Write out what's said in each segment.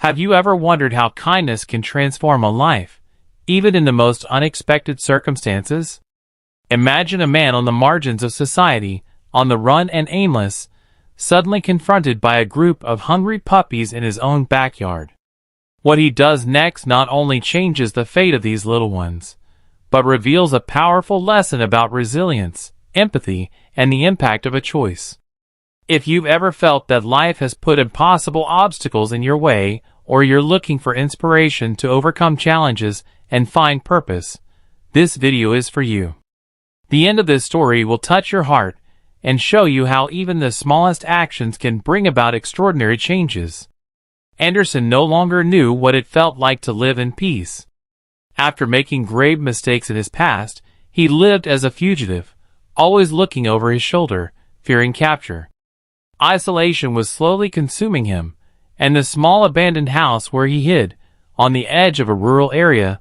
Have you ever wondered how kindness can transform a life, even in the most unexpected circumstances? Imagine a man on the margins of society, on the run and aimless, suddenly confronted by a group of hungry puppies in his own backyard. What he does next not only changes the fate of these little ones, but reveals a powerful lesson about resilience, empathy, and the impact of a choice. If you've ever felt that life has put impossible obstacles in your way, or you're looking for inspiration to overcome challenges and find purpose, this video is for you. The end of this story will touch your heart and show you how even the smallest actions can bring about extraordinary changes. Anderson no longer knew what it felt like to live in peace. After making grave mistakes in his past, he lived as a fugitive, always looking over his shoulder, fearing capture. Isolation was slowly consuming him, and the small abandoned house where he hid, on the edge of a rural area,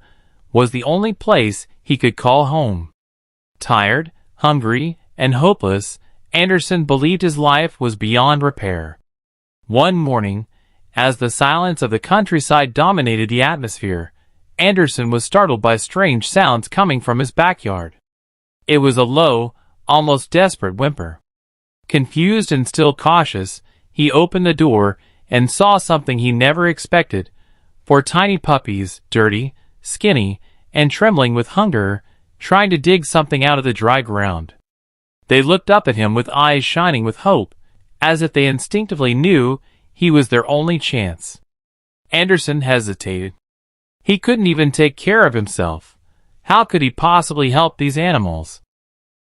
was the only place he could call home. Tired, hungry, and hopeless, Anderson believed his life was beyond repair. One morning, as the silence of the countryside dominated the atmosphere, Anderson was startled by strange sounds coming from his backyard. It was a low, almost desperate whimper. Confused and still cautious, he opened the door and saw something he never expected. 4 tiny puppies, dirty, skinny, and trembling with hunger, trying to dig something out of the dry ground. They looked up at him with eyes shining with hope, as if they instinctively knew he was their only chance. Anderson hesitated. He couldn't even take care of himself. How could he possibly help these animals?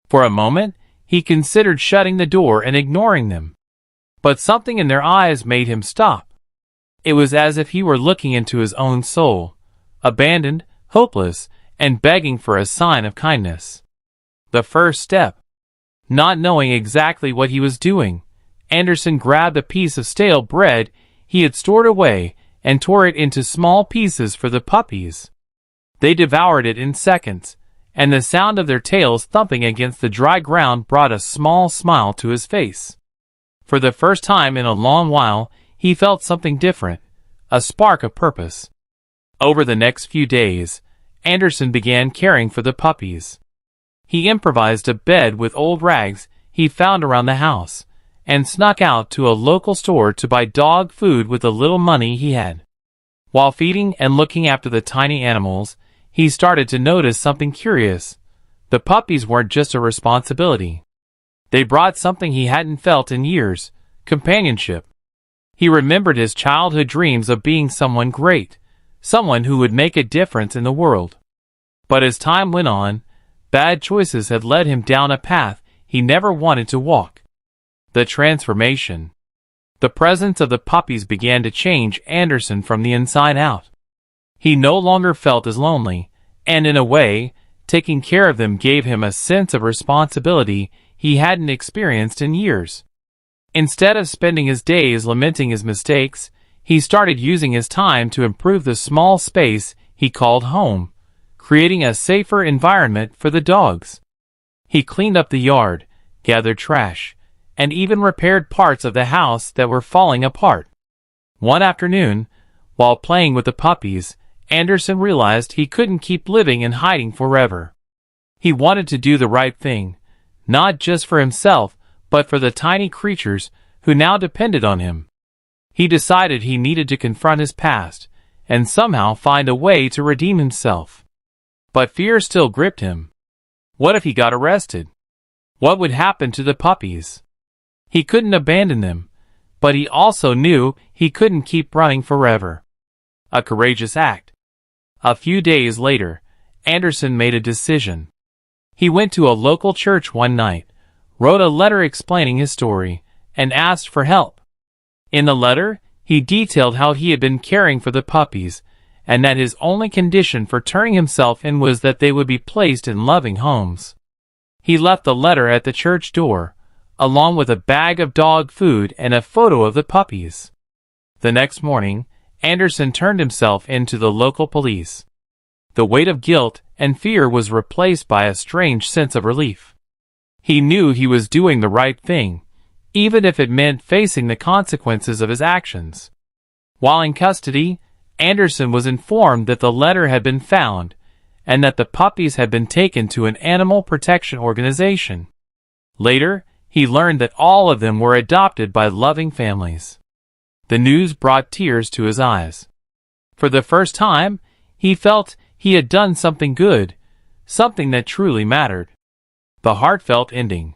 For a moment, he considered shutting the door and ignoring them. But something in their eyes made him stop. It was as if he were looking into his own soul, abandoned, hopeless, and begging for a sign of kindness. The first step. Not knowing exactly what he was doing, Anderson grabbed a piece of stale bread he had stored away and tore it into small pieces for the puppies. They devoured it in seconds, and the sound of their tails thumping against the dry ground brought a small smile to his face. For the first time in a long while, he felt something different, a spark of purpose. Over the next few days, Anderson began caring for the puppies. He improvised a bed with old rags he found around the house, and snuck out to a local store to buy dog food with the little money he had. While feeding and looking after the tiny animals, he started to notice something curious. The puppies weren't just a responsibility. They brought something he hadn't felt in years: companionship. He remembered his childhood dreams of being someone great, someone who would make a difference in the world. But as time went on, bad choices had led him down a path he never wanted to walk. The transformation. The presence of the puppies began to change Anderson from the inside out. He no longer felt as lonely, and in a way, taking care of them gave him a sense of responsibility he hadn't experienced in years. Instead of spending his days lamenting his mistakes, he started using his time to improve the small space he called home, creating a safer environment for the dogs. He cleaned up the yard, gathered trash, and even repaired parts of the house that were falling apart. One afternoon, while playing with the puppies, Anderson realized he couldn't keep living in hiding forever. He wanted to do the right thing, not just for himself, but for the tiny creatures who now depended on him. He decided he needed to confront his past and somehow find a way to redeem himself. But fear still gripped him. What if he got arrested? What would happen to the puppies? He couldn't abandon them, but he also knew he couldn't keep running forever. A courageous act. A few days later, Anderson made a decision. He went to a local church one night, wrote a letter explaining his story, and asked for help. In the letter, he detailed how he had been caring for the puppies, and that his only condition for turning himself in was that they would be placed in loving homes. He left the letter at the church door, along with a bag of dog food and a photo of the puppies. The next morning, Anderson turned himself in to the local police. The weight of guilt and fear was replaced by a strange sense of relief. He knew he was doing the right thing, even if it meant facing the consequences of his actions. While in custody, Anderson was informed that the letter had been found and that the puppies had been taken to an animal protection organization. Later, he learned that all of them were adopted by loving families. The news brought tears to his eyes. For the first time, he felt he had done something good, something that truly mattered. The heartfelt ending.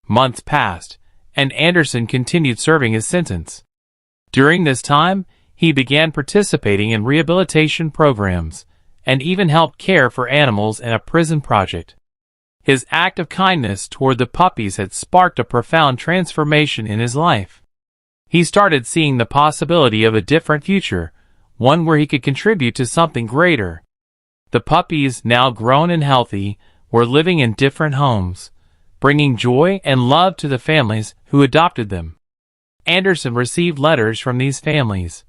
Months passed, and Anderson continued serving his sentence. During this time, he began participating in rehabilitation programs, and even helped care for animals in a prison project. His act of kindness toward the puppies had sparked a profound transformation in his life. He started seeing the possibility of a different future, one where he could contribute to something greater. The puppies, now grown and healthy, were living in different homes, bringing joy and love to the families who adopted them. Anderson received letters from these families,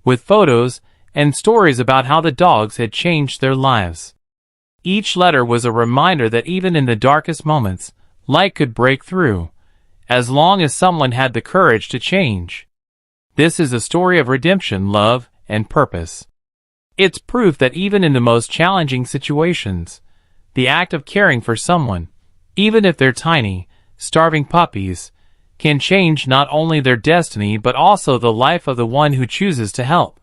with photos and stories about how the dogs had changed their lives. Each letter was a reminder that even in the darkest moments, light could break through, as long as someone had the courage to change. This is a story of redemption, love, and purpose. It's proof that even in the most challenging situations, the act of caring for someone, even if they're tiny, starving puppies, can change not only their destiny but also the life of the one who chooses to help.